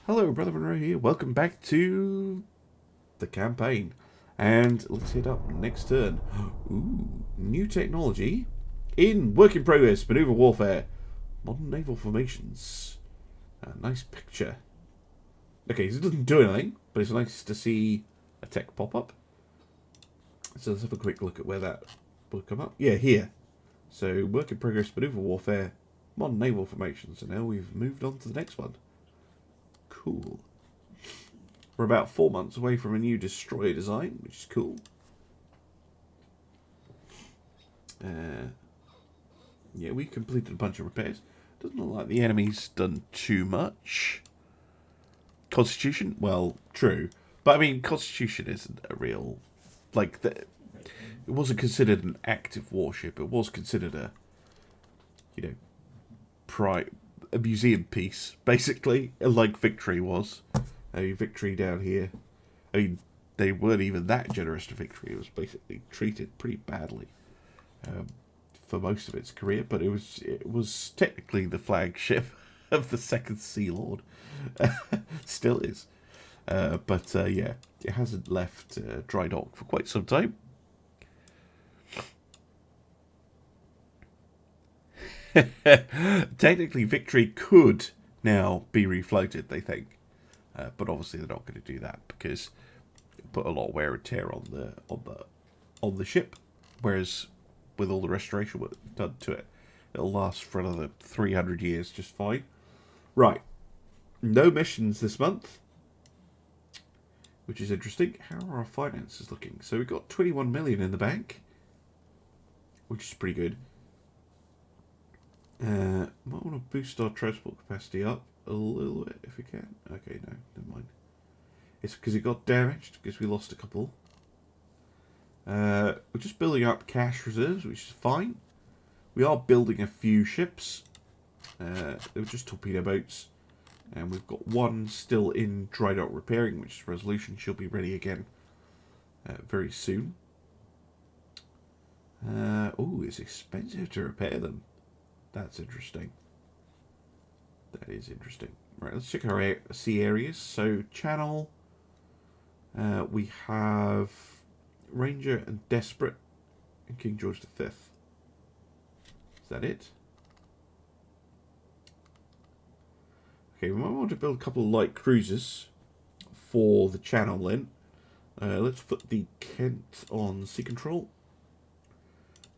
Hello, Brother Monroe here. Welcome back to the campaign. And let's hit up next turn. Ooh, new technology in work in progress, maneuver warfare, modern naval formations. A nice picture. Okay, so it doesn't do anything, but it's nice to see a tech pop up. So let's have a quick look at where that will come up. Yeah, here. So work in progress, maneuver warfare, modern naval formations. And now we've moved on to the next one. Cool. We're about 4 months away from a new destroyer design, which is cool. Yeah, we completed a bunch of repairs. Doesn't look like the enemy's done too much. Constitution? Well, true. But I mean, Constitution isn't a real... Like, it wasn't considered an active warship. It was considered a, you know, a museum piece, basically, like Victory was. Victory down here. I mean, they weren't even that generous to Victory. It was basically treated pretty badly for most of its career, but it was technically the flagship of the Second Sea Lord. Still is. But yeah, it hasn't left dry dock for quite some time. Technically, Victory could now be refloated, they think. But obviously they're not going to do that because it put a lot of wear and tear on the ship. Whereas with all the restoration work done to it, it'll last for another 300 years just fine. Right, no missions this month, which is interesting. How are our finances looking? So we've got 21 million in the bank, which is pretty good. Might want to boost our transport capacity up a little bit if we can. Okay, no, never mind. It's because it got damaged, because we lost a couple. We're just building up cash reserves, which is fine. We are building a few ships. They were just torpedo boats. And we've got one still in dry dock repairing, which is Resolution. She'll be ready again very soon. Oh, it's expensive to repair them. That's interesting. That is interesting. Right, let's check our sea areas. So, Channel, we have Ranger and Desperate and King George V. Is that it? Okay, we might want to build a couple of light cruisers for the Channel then. Let's put the Kent on sea control,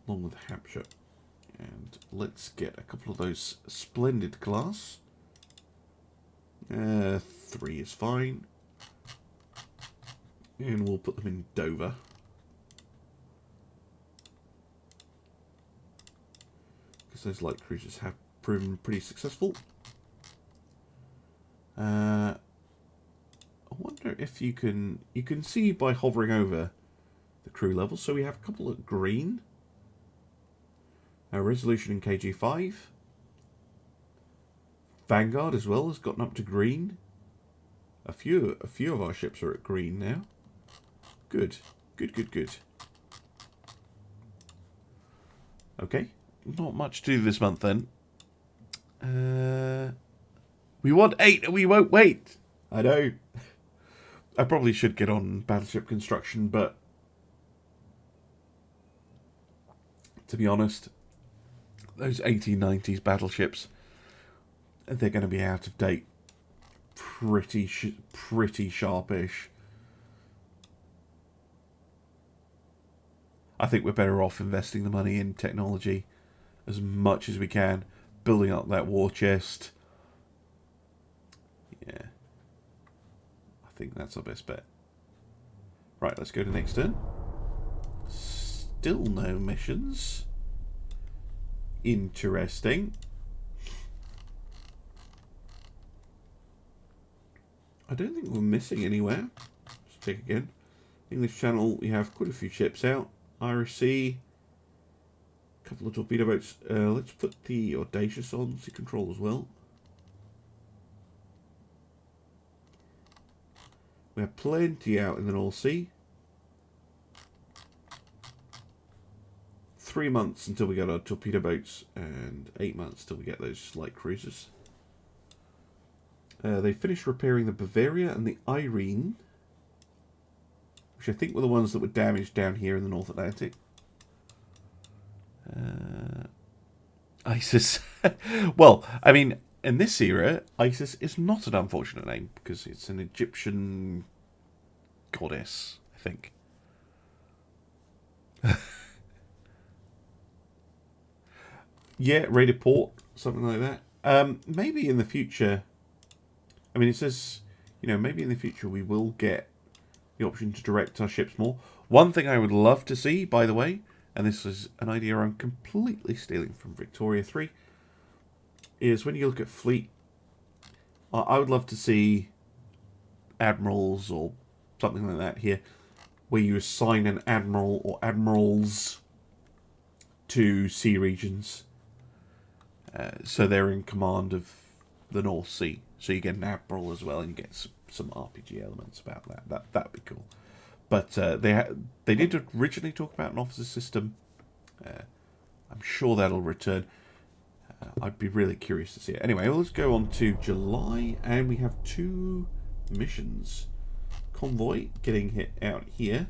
along with Hampshire. And let's get a couple of those Splendid class. 3 is fine. And we'll put them in Dover. Because those light cruisers have proven pretty successful. I wonder if you can see by hovering over the crew level. So we have a couple at green. Resolution in KG5. Vanguard as well has gotten up to green. A few of our ships are at green now. Good. Good. Okay. Not much to do this month then. We want 8 and we won't wait. I know. I probably should get on battleship construction, but to be honest, those 1890s battleships, they're going to be out of date pretty sharpish. I think we're better off investing the money in technology as much as we can, building up that war chest. Yeah. I think that's our best bet. Right, let's go to next turn. Still no missions. Interesting. I don't think we're missing anywhere. Let's check again. English Channel, we have quite a few ships out. Irish Sea, a couple of torpedo boats. Let's put the Audacious on sea control as well. We have plenty out in the North Sea. 3 months until we get our torpedo boats, and 8 months till we get those light cruisers. They finished repairing the Bavaria and the Irene, which I think were the ones that were damaged down here in the North Atlantic. Isis. Well, I mean, in this era, Isis is not an unfortunate name because it's an Egyptian goddess, I think. Yeah, raided port, something like that. Maybe in the future. I mean, it says, you know, maybe in the future we will get the option to direct our ships more. One thing I would love to see, by the way, and this is an idea I'm completely stealing from Victoria 3, is when you look at fleet, I would love to see admirals or something like that here, where you assign an admiral or admirals to sea regions. So they're in command of the North Sea. So you get an admiral as well, and you get some RPG elements about that. That'd be cool. But they did originally talk about an officer system. I'm sure that'll return. I'd be really curious to see it. Anyway, let's go on to July, and we have 2 missions. Convoy getting hit out here.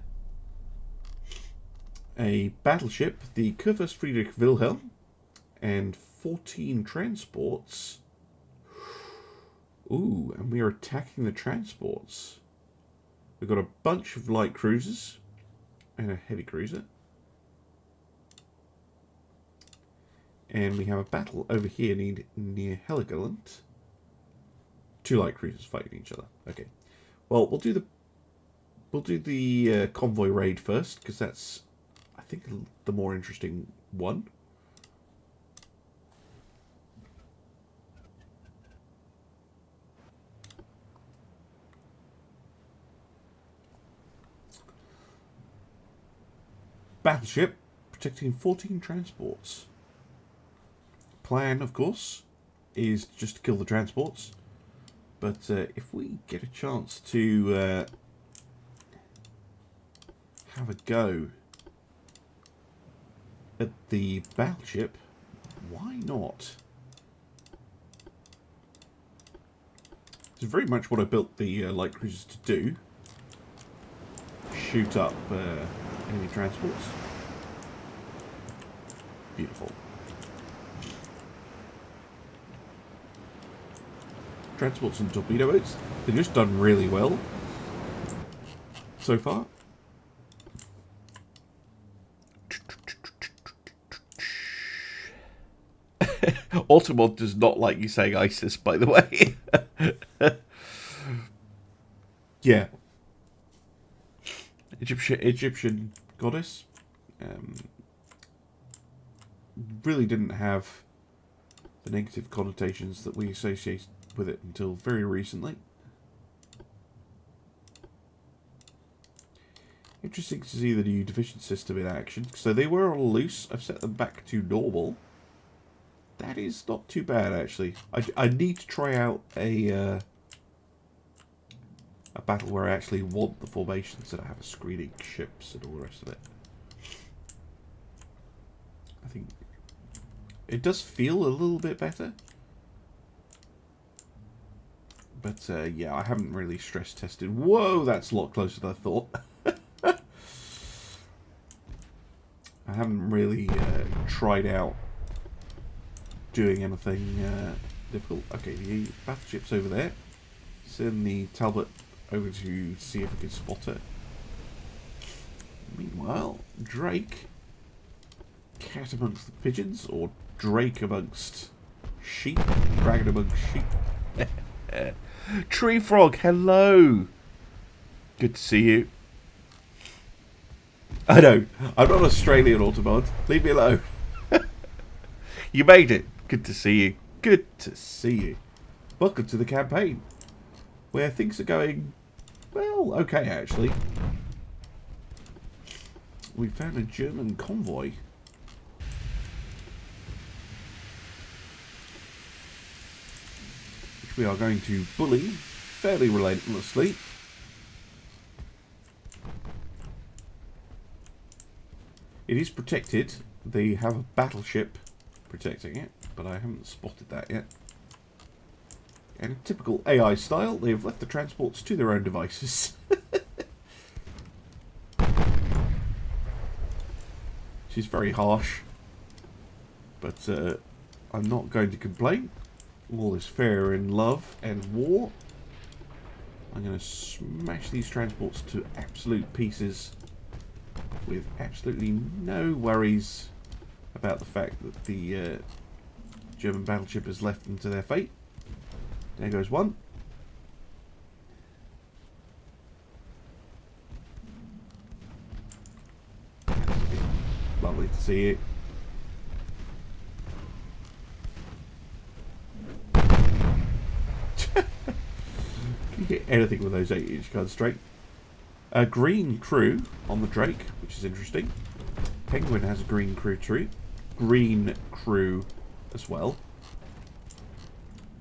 A battleship, the Kurfürst Friedrich Wilhelm, and 14 transports. Ooh, and we are attacking the transports. We've got a bunch of light cruisers and a heavy cruiser. And we have a battle over here near Heligoland. 2 light cruisers fighting each other. Okay. Well, we'll do the convoy raid first, because that's, I think, the more interesting one. Battleship protecting 14 transports. Plan, of course, is just to kill the transports. But if we get a chance to have a go at the battleship, why not? It's very much what I built the light cruisers to do. Shoot up enemy transports. Beautiful. Transports and torpedo boats. They've just done really well so far. Automod does not like you saying ISIS, by the way. Yeah. Egyptian goddess. Really didn't have the negative connotations that we associate with it until very recently. Interesting to see the new division system in action. So they were all loose. I've set them back to normal. That is not too bad, actually. I need to try out a battle where I actually want the formations that I have a screening ships and all the rest of it. I think it does feel a little bit better. But yeah, I haven't really stress tested. Whoa, that's a lot closer than I thought. I haven't really tried out doing anything difficult. Okay, the battleship's over there. Send the Talbot over to see if we can spot it. Meanwhile, Drake, cat amongst the pigeons, or Drake amongst sheep, dragon amongst sheep. Treefrog, hello. Good to see you. I know, I'm not Australian Autobot. Leave me alone. You made it. Good to see you. Good to see you. Welcome to the campaign, where things are going, well, okay, actually. We found a German convoy. Which we are going to bully fairly relentlessly. It is protected. They have a battleship protecting it, but I haven't spotted that yet. And in typical AI style, they've left the transports to their own devices. She's very harsh. But I'm not going to complain. All is fair in love and war. I'm going to smash these transports to absolute pieces with absolutely no worries about the fact that the German battleship has left them to their fate. There goes one. Lovely to see it. Can you get anything with those 8-inch guns straight? A green crew on the Drake, which is interesting. Penguin has a green crew as well,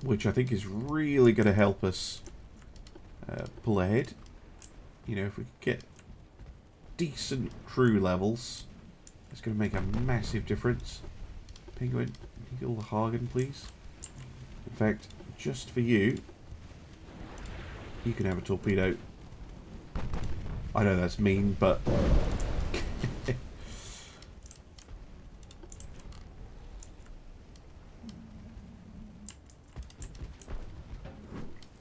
which I think is really going to help us pull ahead. You know, if we could get decent crew levels, it's going to make a massive difference. Penguin, can you kill the Hagen, please? In fact, just for you, you can have a torpedo. I know that's mean, but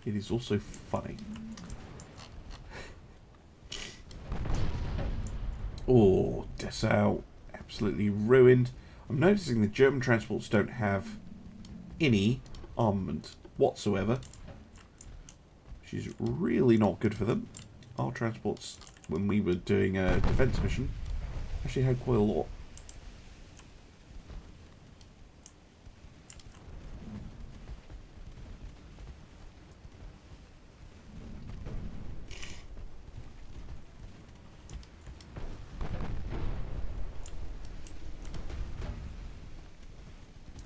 it is also funny. Oh, Dessau, absolutely ruined. I'm noticing the German transports don't have any armament whatsoever, which is really not good for them. Our transports, when we were doing a defense mission, actually had quite a lot.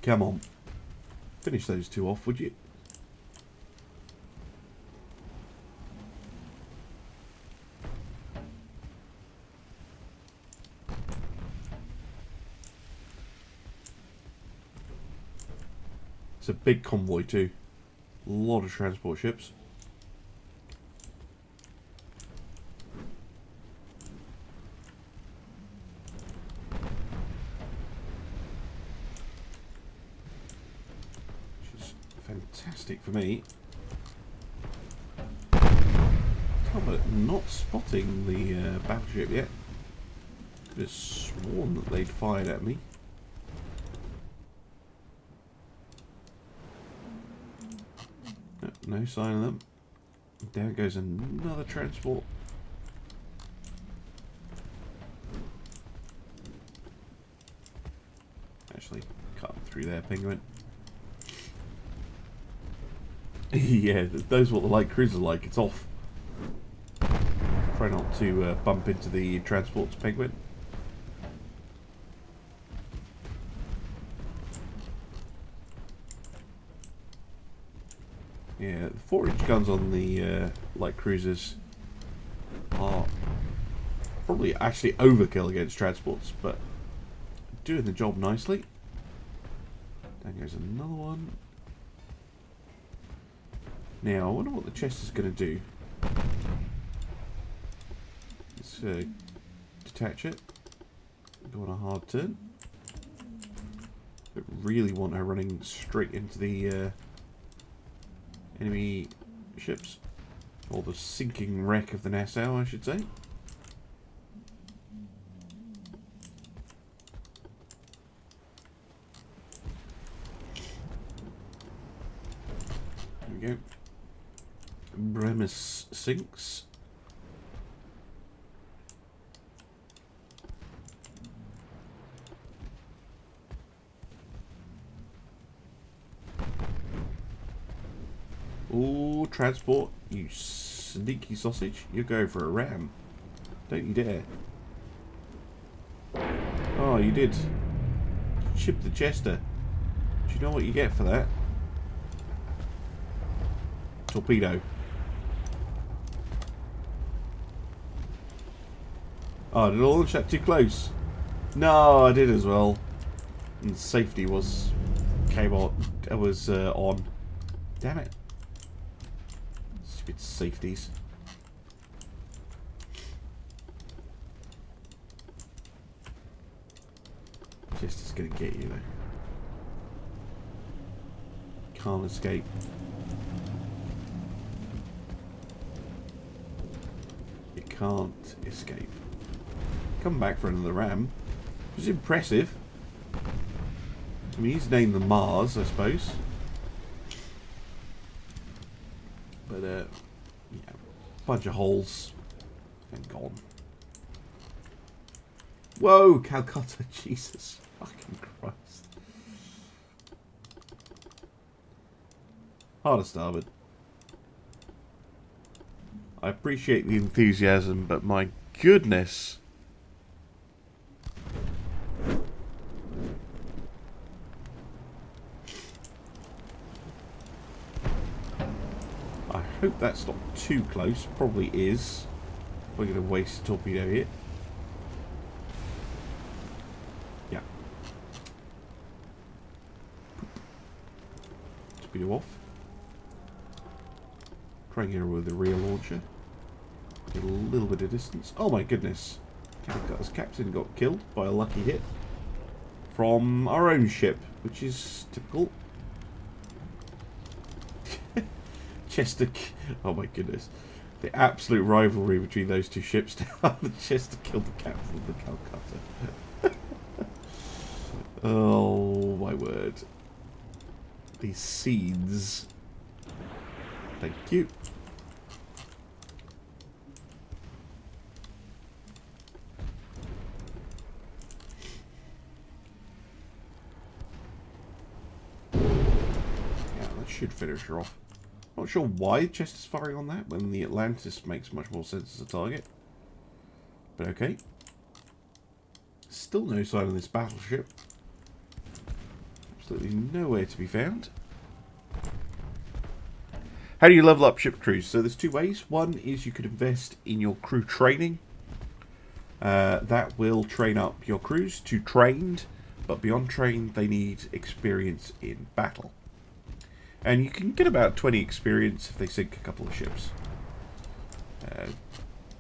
Come on. Finish those two off, would you? It's a big convoy too. A lot of transport ships. Fantastic for me. But not spotting the battleship yet. Could have sworn that they'd fired at me. No sign of them. There goes another transport. Actually, cut through there, Penguin. Yeah, those are what the light cruisers are like. It's off. Try not to bump into the transports, Penguin. Yeah, the 4-inch guns on the light cruisers are probably actually overkill against transports, but doing the job nicely. Then goes another one. Now, I wonder what the chest is going to do. Let's detach it. Go on a hard turn. But really want her running straight into the enemy ships. Or the sinking wreck of the Nassau, I should say. There we go. Bremis sinks. Ooh, transport, you sneaky sausage. You're going for a ram. Don't you dare. Oh, you did. Chip the Chester. Do you know what you get for that? Torpedo. Oh, did I launch that too close? No, I did as well. And safety was on. Damn it. Stupid safeties. Just is going to get you though. Can't escape. You can't escape. Come back for another ram. It was impressive. I mean, he's named the Mars, I suppose. But, yeah. Bunch of holes. And gone. Whoa, Calcutta, Jesus fucking Christ. Hard to starboard. I appreciate the enthusiasm, but my goodness. I hope that's not too close. Probably is. We're going to waste a torpedo here. Yeah. Torpedo off. Try and get her with the rear launcher. Get a little bit of distance. Oh my goodness. Calcutta's captain got killed by a lucky hit from our own ship, which is typical. Chester. Oh my goodness. The absolute rivalry between those two ships now. Chester killed the captain of the Calcutta. Oh my word. These seeds. Thank you. Yeah, that should finish her off. Not sure why Chester's firing on that when the Atlantis makes much more sense as a target. But okay. Still no sign of this battleship. Absolutely nowhere to be found. How do you level up ship crews? So there's two ways. One is you could invest in your crew training. That will train up your crews to trained, but beyond trained they need experience in battle. And you can get about 20 experience if they sink a couple of ships.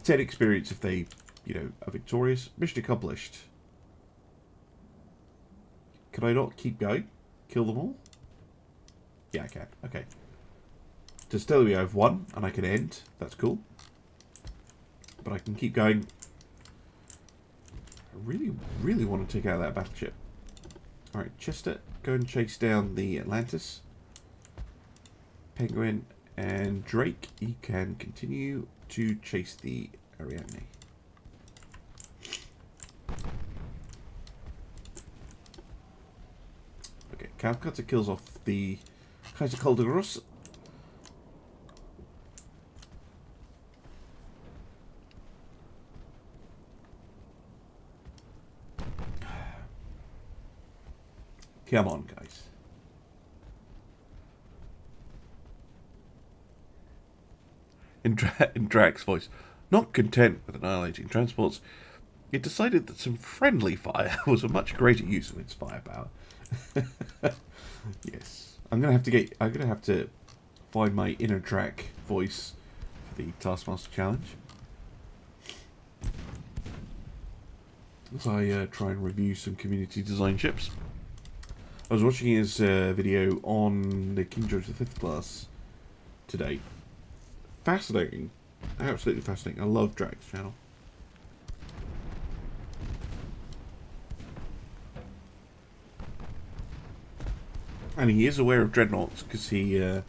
10 experience if they, you know, are victorious. Mission accomplished. Can I not keep going? Kill them all? Yeah, I can. Okay. To still be I have one, and I can end. That's cool. But I can keep going. I really, really want to take out that battleship. Alright, Chester, go and chase down the Atlantis. Penguin and Drake, you can continue to chase the Ariadne. Okay, Calcutta kills off the Kaiser Calderos. Come on, guys. In Drax's voice, not content with annihilating transports, it decided that some friendly fire was a much greater use of its firepower. Yes, I'm gonna have to find my inner Drax voice for the Taskmaster challenge. As I try and review some community design ships. I was watching his video on the King George V class today. Fascinating. Absolutely fascinating. I love Drax's channel. And he is aware of Dreadnoughts because he, I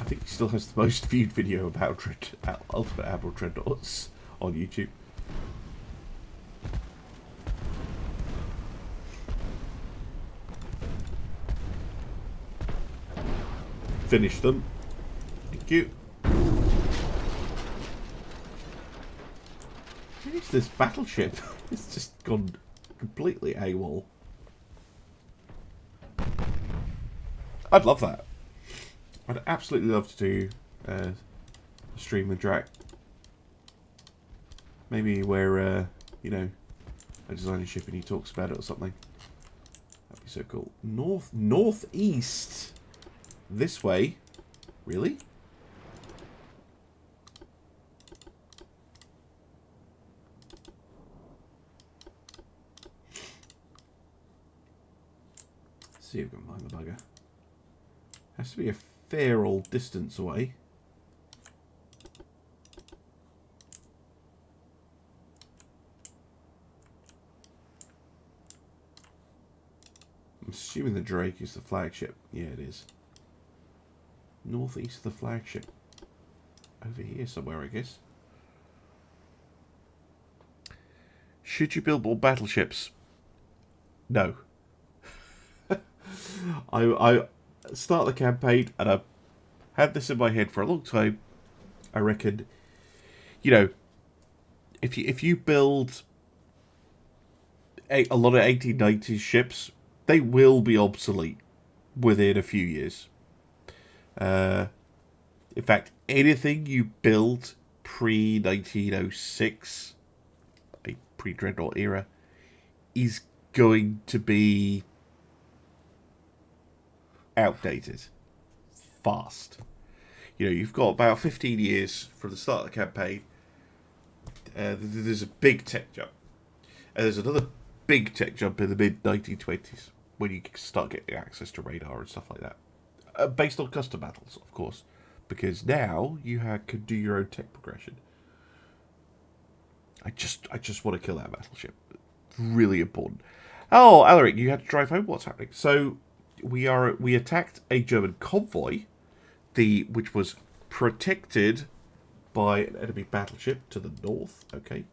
think he still has the most viewed video about Ultimate Admiral Dreadnoughts on YouTube. Finish them. Thank you. What is this battleship? It's just gone completely AWOL. I'd love that. I'd absolutely love to do a stream with Drax. Maybe where, you know, I design a ship and he talks about it or something. That'd be so cool. Northeast. This way. Really? see if we can find the bugger. Has to be a fair old distance away. I'm assuming the Drake is the flagship. Yeah, it is. Northeast of the flagship. Over here somewhere, I guess. Should you build more battleships? No. I start the campaign, and I've had this in my head for a long time. I reckon, you know, if you build a lot of 1890s ships, they will be obsolete within a few years. In fact, anything you build pre-1906, a pre-Dreadnought era, is going to be outdated fast. You know, you've got about 15 years from the start of the campaign. There's a big tech jump. And there's another big tech jump in the mid-1920s when you start getting access to radar and stuff like that. Based on custom battles, of course. Because now you can do your own tech progression. I just want to kill that battleship. It's really important. Oh, Alerik, you had to drive home? What's happening? So, we attacked a German convoy, which was protected by an enemy battleship to the north. Okay.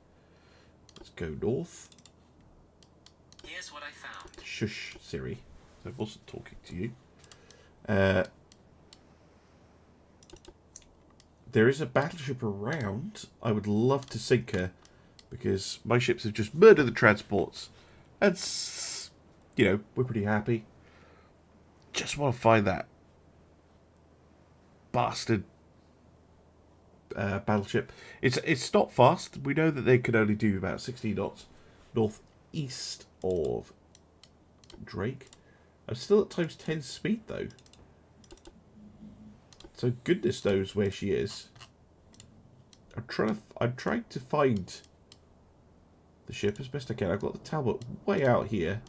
Let's go north. Here's what I found. Shush, Siri. I wasn't talking to you. There is a battleship around. I would love to sink her, because my ships have just murdered the transports. And, you know, we're pretty happy. Just want to find that bastard battleship. It's not fast. We know that they can only do about 60 knots northeast of Drake. I'm still at times 10 speed though. So goodness knows where she is. I'm trying to find the ship as best I can. I've got the Talbot way out here.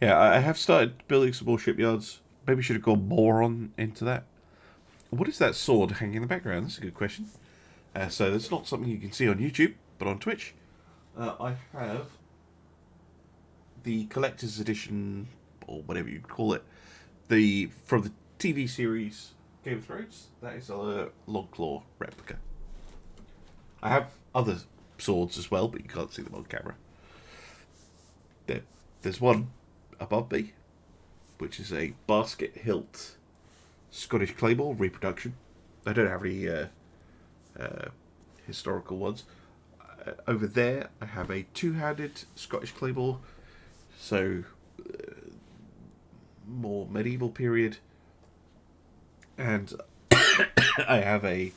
Yeah, I have started building some more shipyards. Maybe should have gone more into that. What is that sword hanging in the background? That's a good question. So that's not something you can see on YouTube, but on Twitch. I have the collector's edition, or whatever you call it, from the TV series Game of Thrones. That is a Longclaw replica. I have other swords as well, but you can't see them on camera. There's one above me, which is a basket hilt Scottish claymore reproduction. I don't have any historical ones. Over there, I have a two-handed Scottish claymore, so more medieval period, and I have a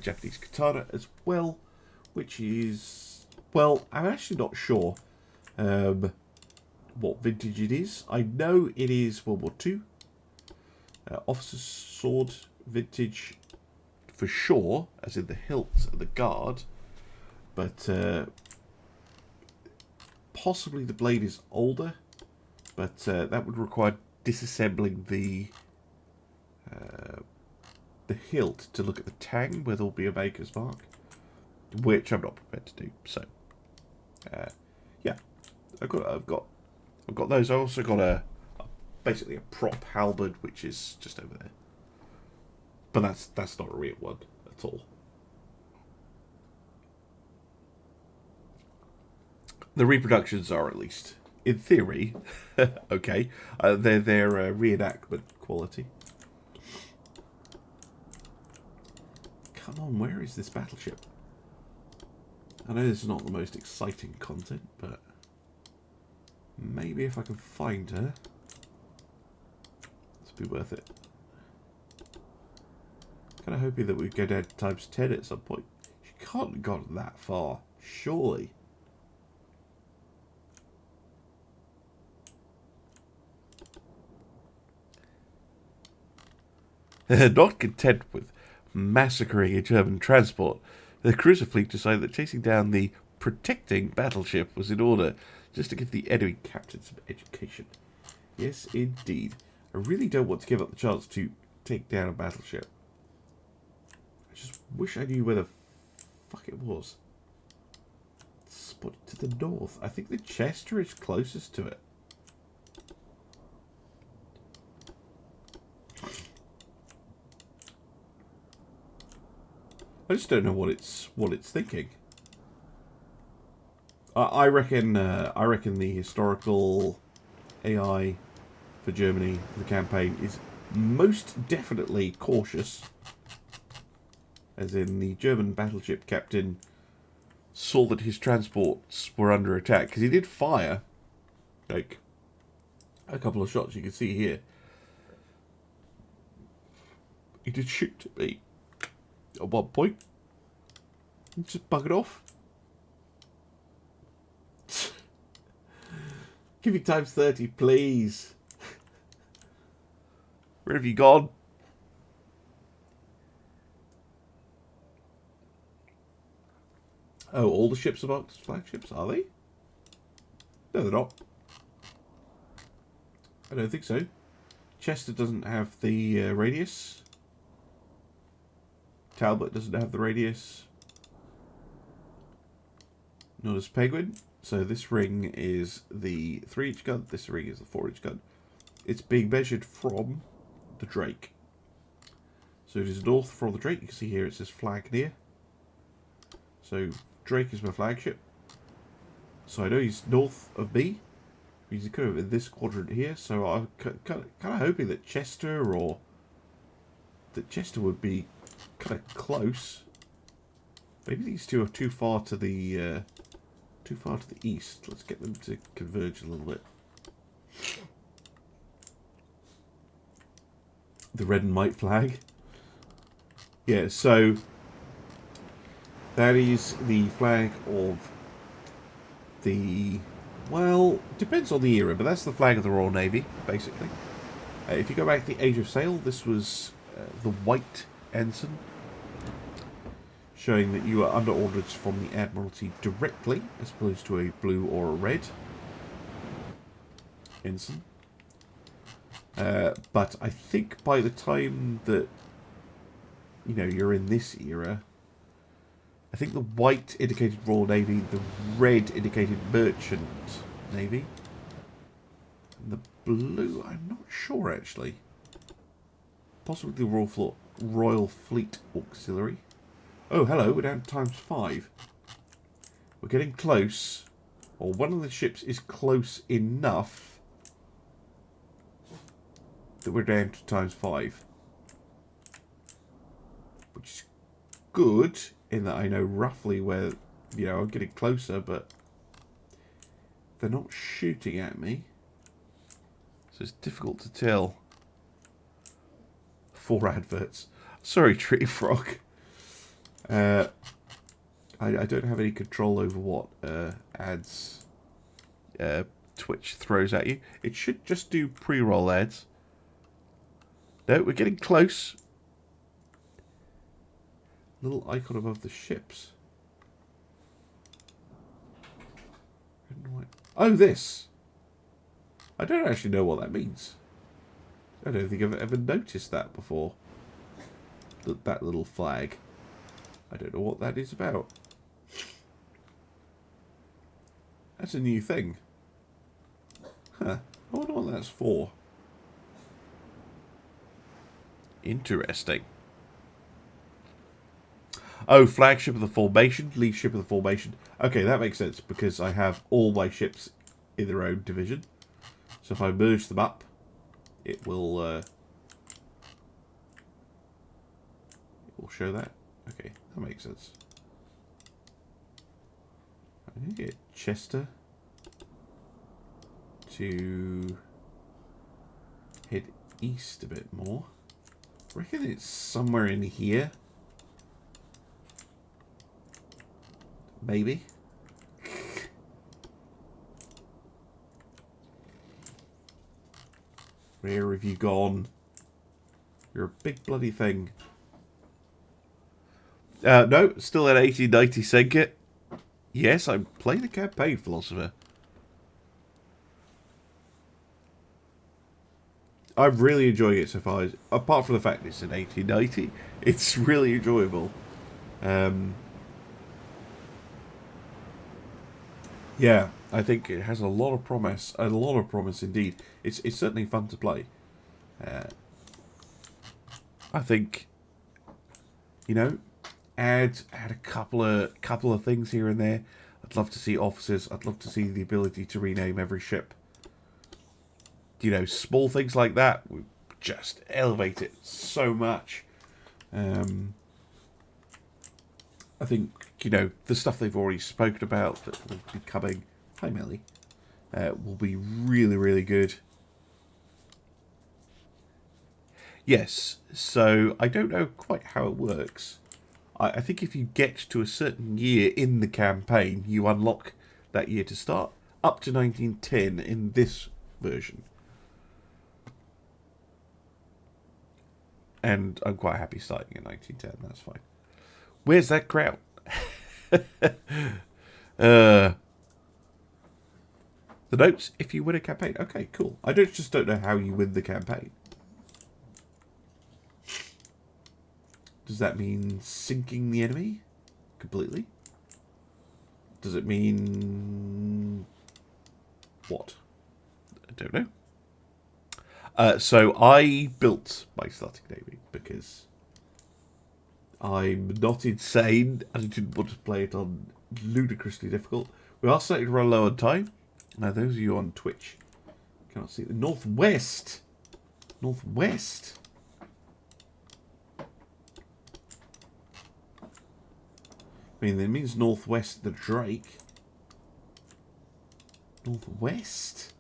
Japanese katana as well, which is, well, I'm actually not sure what vintage it is. I know it is World War II. Officer's sword vintage for sure, as in the hilt and the guard. But possibly the blade is older. But that would require disassembling the hilt to look at the tang, where there'll be a maker's mark, which I'm not prepared to do. So, yeah, I've got those. I also got basically a prop halberd, which is just over there. But that's not a real one at all. The reproductions are, at least in theory, okay. They're reenactment quality. Come on, where is this battleship? I know this is not the most exciting content, but maybe if I can find her, this will be worth it. Kind of hoping that we go down to times 10 at some point. She can't have gone that far, surely. Not content with massacring a German transport, The cruiser fleet decided that chasing down the protecting battleship was in order, just to give the enemy captain some education. Yes, indeed. I really don't want to give up the chance to take down a battleship. I just wish I knew where the fuck it was. Spotted to the north. I think the Chester is closest to it. I just don't know what it's thinking. I reckon the historical AI for Germany for the campaign is most definitely cautious. As in, the German battleship captain saw that his transports were under attack, because he did fire like a couple of shots. You can see here he did shoot at me at one point. He just buggered off. Give me times 30, please. Where have you gone? Oh, all the ships are marked as flagships, are they? No, they're not. I don't think so. Chester doesn't have the radius. Talbot doesn't have the radius. Nor does Penguin. So this ring is the 3-inch gun. This ring is the 4-inch gun. It's being measured from the Drake. So it is north from the Drake. You can see here it says flag near. So Drake is my flagship. So I know he's north of me. He's kind of in this quadrant here. So I'm kind of hoping that Chester would be kind of close. Maybe these two are too far to the east. Let's get them to converge a little bit. The red and white flag. Yeah, so that is the flag of the, well, depends on the era, but that's the flag of the Royal Navy, basically. If you go back to the Age of Sail, this was the white ensign, showing that you are under orders from the Admiralty directly, as opposed to a blue or a red ensign. But I think by the time that, you know, you're in this era, I think the white indicated Royal Navy, the red indicated Merchant Navy, and the blue, I'm not sure actually. Possibly the Royal Fleet Auxiliary. Oh, hello, we're down to times 5. We're getting close. Or one of the ships is close enough that we're down to times 5. Which is good, in that I know roughly where, you know, I'm getting closer, but they're not shooting at me. So it's difficult to tell. 4 adverts. Sorry, Treefrog. I don't have any control over what ads Twitch throws at you. It should just do pre-roll ads. No, we're getting close. Little icon above the ships. Oh, this. I don't actually know what that means. I don't think I've ever noticed that before. That little flag. I don't know what that is about. That's a new thing. Huh. I wonder what that's for. Interesting. Oh, flagship of the formation, lead ship of the formation. Okay, that makes sense because I have all my ships in their own division. So if I merge them up, it will show that. Okay, that makes sense. I'm going to get Chester to head east a bit more. I reckon it's somewhere in here. Maybe. Where have you gone? You're a big bloody thing. No, still at 1890 Senkit. Yes, I'm playing the campaign philosopher. I'm really enjoying it so far. Apart from the fact it's in 1890, it's really enjoyable. Yeah, I think it has a lot of promise. A lot of promise indeed. It's certainly fun to play. I think, you know, add a couple of things here and there. I'd love to see officers. I'd love to see the ability to rename every ship. You know, small things like that would just elevate it so much. I think, you know, the stuff they've already spoken about that will be coming, hi Melly, will be really, really good. Yes, so I don't know quite how it works. I think if you get to a certain year in the campaign, you unlock that year to start, up to 1910 in this version. And I'm quite happy starting in 1910, that's fine. Where's that crowd? The notes, if you win a campaign. Okay, cool. I just don't know how you win the campaign. Does that mean sinking the enemy completely? Does it mean what? I don't know. So I built my starting navy because I'm not insane and I didn't want to play it on ludicrously difficult. We are starting to run low on time. Now, those of you on Twitch cannot see the northwest. Northwest. I mean, it means northwest the Drake. Northwest.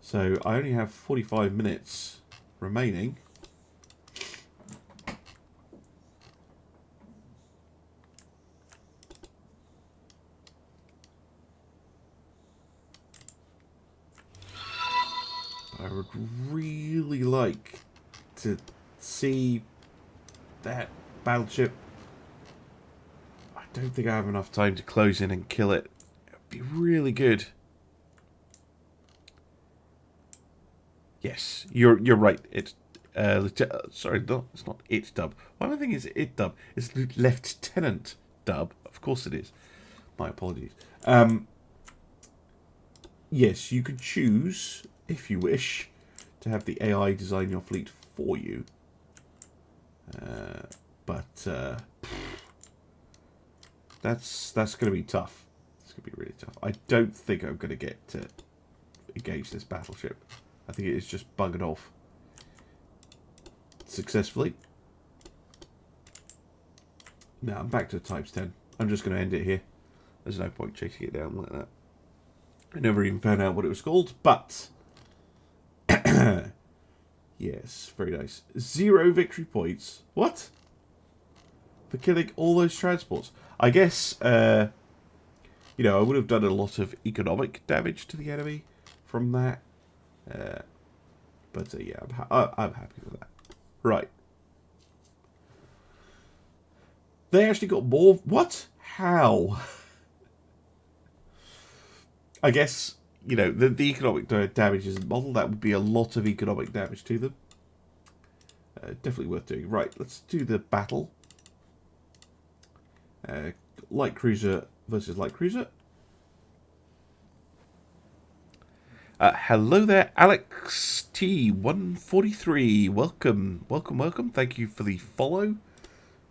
So I only have 45 minutes remaining. I would really like to see that battleship. I don't think I have enough time to close in and kill it. It would be really good. Yes, you're right. It's sorry, no, it's not it dub. Why am I thinking it's it dub? It's Lieutenant dub. Of course it is. My apologies. Yes, you could choose, if you wish, to have the AI design your fleet for you. But that's going to be tough. It's going to be really tough. I don't think I'm going to get to engage this battleship. I think it is just buggered off successfully. Now I'm back to times 10. I'm just going to end it here. There's no point chasing it down like that. I never even found out what it was called, but yes, very nice. 0 victory points. What? For killing all those transports. I guess, you know, I would have done a lot of economic damage to the enemy from that. But yeah, I'm happy with that. Right. They actually got more. What? How? I guess, you know, the economic damage isn't modeled. That would be a lot of economic damage to them. Definitely worth doing. Right, let's do the battle. Light cruiser versus light cruiser. Hello there, Alex T143. Welcome, welcome, welcome. Thank you for the follow.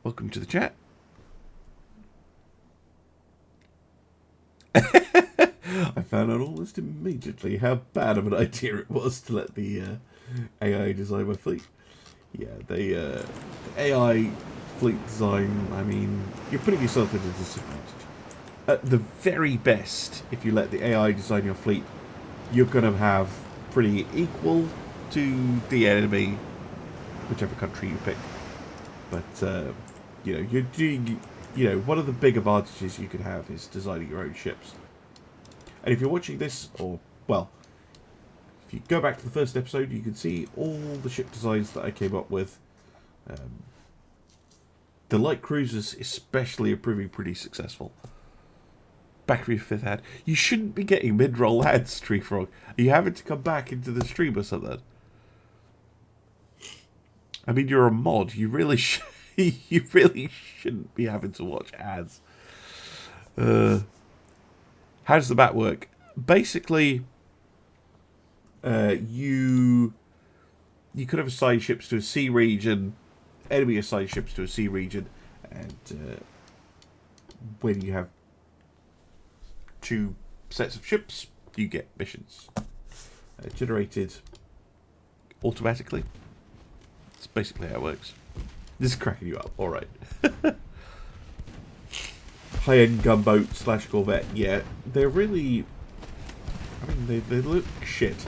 Welcome to the chat. I found out almost immediately how bad of an idea it was to let the AI design my fleet. Yeah, the AI fleet design, I mean, you're putting yourself at a disadvantage. At the very best, if you let the AI design your fleet, you're going to have pretty equal to the enemy, whichever country you pick. But, you know, you're doing, you know, one of the big advantages you could have is designing your own ships. And if you're watching this, or, well, if you go back to the first episode, you can see all the ship designs that I came up with The light cruisers especially are proving pretty successful. Back for your 5th ad. You shouldn't be getting mid-roll ads, Treefrog. Are you having to come back into the stream or something? I mean, you're a mod. You really you really shouldn't be having to watch ads. How does the map work? Basically, you could have assigned ships to a sea region, enemy assigned ships to a sea region, and when you have 2 sets of ships, you get missions generated automatically. That's basically how it works. This is cracking you up, alright. High-end gunboat / corvette, yeah, they're really... I mean, they look shit.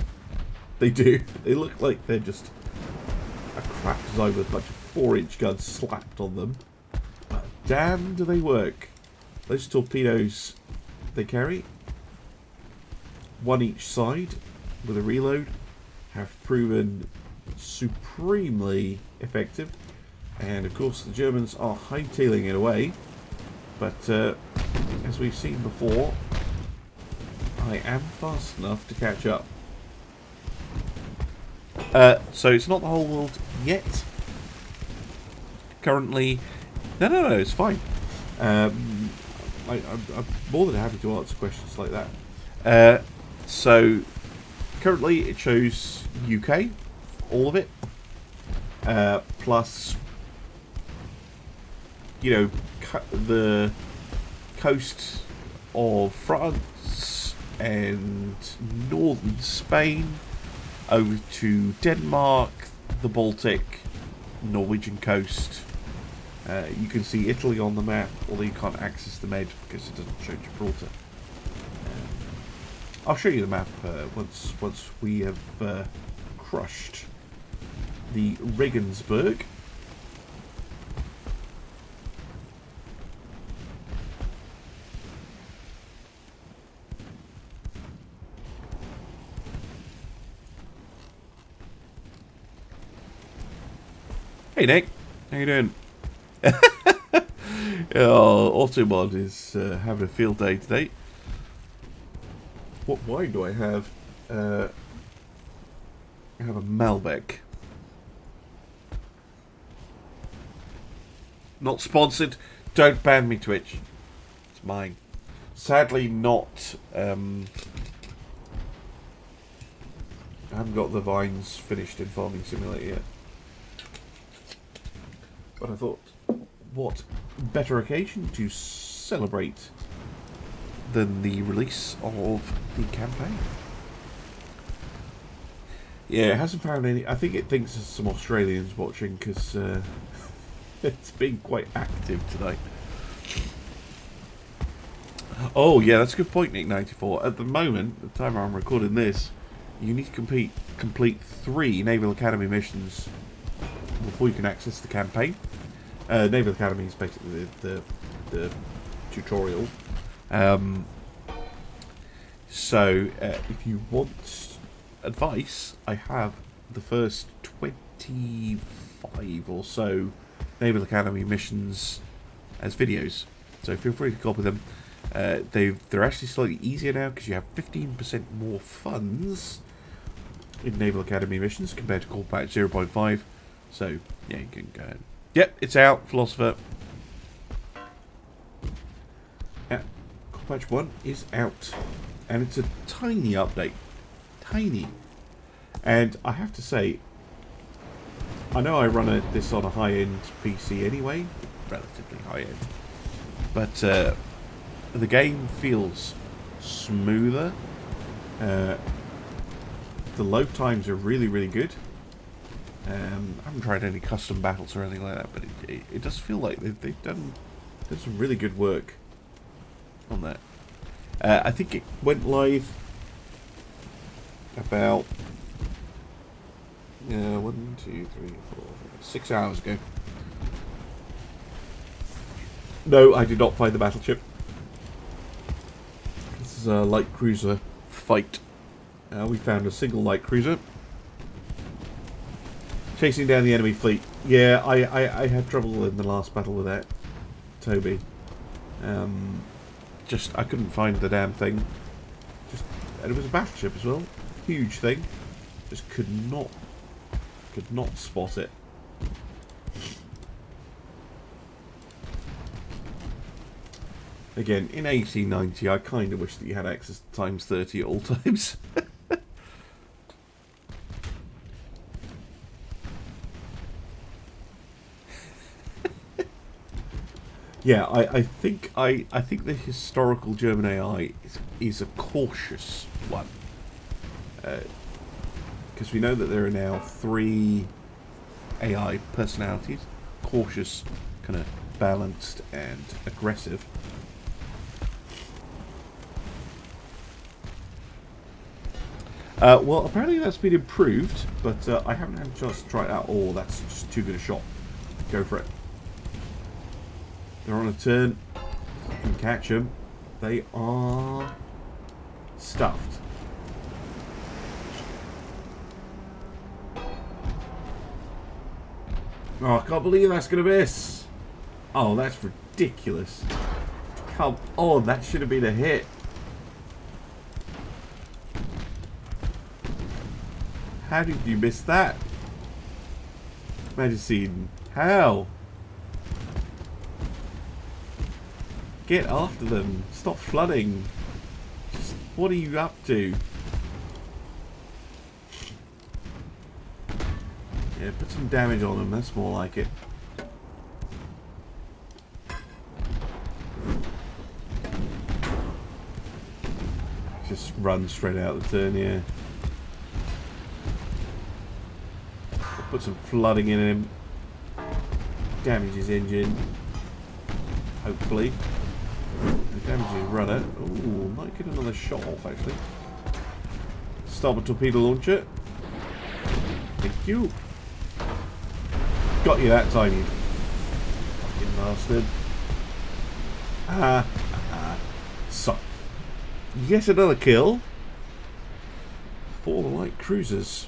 They do. They look like they're just a crap design with a bunch of 4-inch guns slapped on them. But damn, do they work. Those torpedoes they carry, 1 each side with a reload, have proven supremely effective. And of course the Germans are hightailing it away. But as we've seen before, I am fast enough to catch up. So it's not the whole world yet. Currently, no, it's fine. I'm more than happy to answer questions like that. So currently it shows UK, all of it, plus, you know, the coast of France and northern Spain, over to Denmark, the Baltic, Norwegian coast. You can see Italy on the map, although you can't access the Med because it doesn't show Gibraltar. I'll show you the map once we have crushed the Regensburg. Hey Nick, how you doing? Automod is having a field day today. What wine do I have? I have a Malbec. Not sponsored. Don't ban me, Twitch. It's mine. Sadly, not. I haven't got the vines finished in Farming Simulator yet. But I thought, what better occasion to celebrate than the release of the campaign? Yeah, it hasn't found any. I think it thinks there's some Australians watching because it's been quite active tonight. Oh yeah, that's a good point, Nick94. At the moment, the time I'm recording this, you need to complete 3 Naval Academy missions before you can access the campaign. Naval Academy is basically the tutorial. So if you want advice, I have the first 25 or so Naval Academy missions as videos, so feel free to copy them. They're actually slightly easier now because you have 15% more funds in Naval Academy missions compared to Core Patch 0.5. So yeah, you can go ahead. Yep, it's out, Philosopher. Core Patch 1 is out, and it's a tiny update. Tiny. And I have to say, I know I run this on a high-end PC anyway, relatively high-end, but the game feels smoother. The load times are really, really good. I haven't tried any custom battles or anything like that, but it does feel like they've done some really good work on that. I think it went live about 1, 2, 3, 4, 6 hours ago. No, I did not find the battleship. This is a light cruiser fight. We found a single light cruiser. Chasing down the enemy fleet. Yeah, I had trouble in the last battle with that, Toby. Just, I couldn't find the damn thing. And it was a battleship as well. Huge thing. Just could not spot it. Again, in 1890, I kind of wish that you had access to times 30 at all times. Yeah, I think the historical German AI is a cautious one, because we know that there are now 3 AI personalities: cautious, kind of balanced, and aggressive. Well, apparently that's been improved, but I haven't had a chance to try it out. Oh, that's just too good a shot. Go for it. They're on a turn. You can catch them. They are stuffed. Oh, I can't believe that's going to miss. Oh, that's ridiculous. Come on, that should have been a hit. How did you miss that? Magazine, how? Get after them. Stop flooding. Just, what are you up to? Yeah, put some damage on them. That's more like it. Just run straight out the turn, yeah. Put some flooding in him. Damage his engine. Hopefully. Damage his rudder. Ooh, might get another shot off actually. Starboard torpedo launcher. Thank you. Got you that time, you fucking bastard. So, yet another kill for the light cruisers.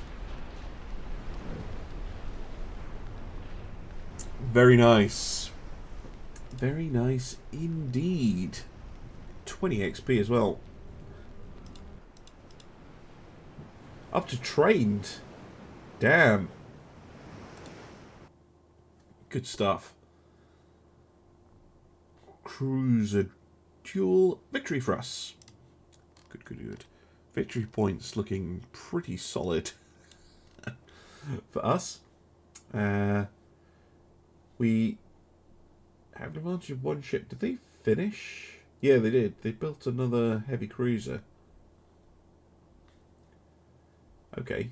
Very nice. Very nice indeed. 20 XP as well. Up to trained. Damn. Good stuff. Cruiser duel victory for us. Good, good, good. Victory points looking pretty solid for us. We have an advantage of 1 ship. Did they finish? Yeah, they did. They built another heavy cruiser. Okay.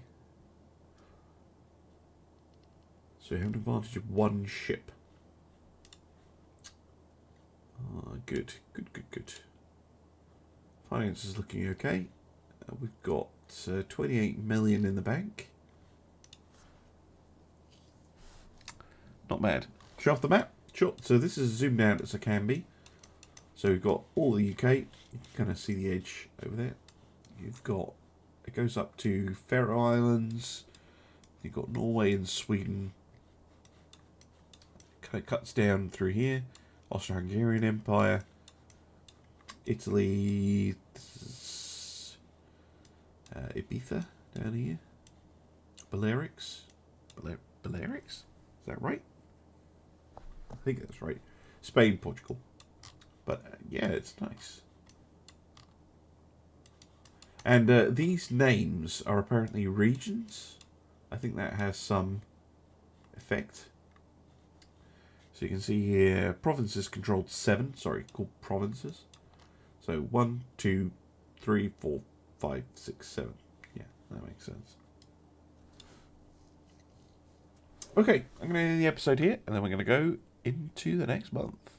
So we have an advantage of 1 ship. Good. Good, good, good. Finance is looking okay. We've got 28 million in the bank. Not bad. Show off the map. Sure. So this is zoomed out as I can be. So we've got all the UK. You can kind of see the edge over there. You've got, it goes up to Faroe Islands. You've got Norway and Sweden. Kind of cuts down through here. Austro-Hungarian Empire. Italy. This is Ibiza down here. Balearics. Balearics? Is that right? I think that's right. Spain, Portugal. But yeah, it's nice. And these names are apparently regions. I think that has some effect. So you can see here, provinces controlled 7. Sorry, called provinces. So 1, 2, 3, 4, 5, 6, 7. Yeah, that makes sense. Okay, I'm going to end the episode here, and then we're going to go into the next month.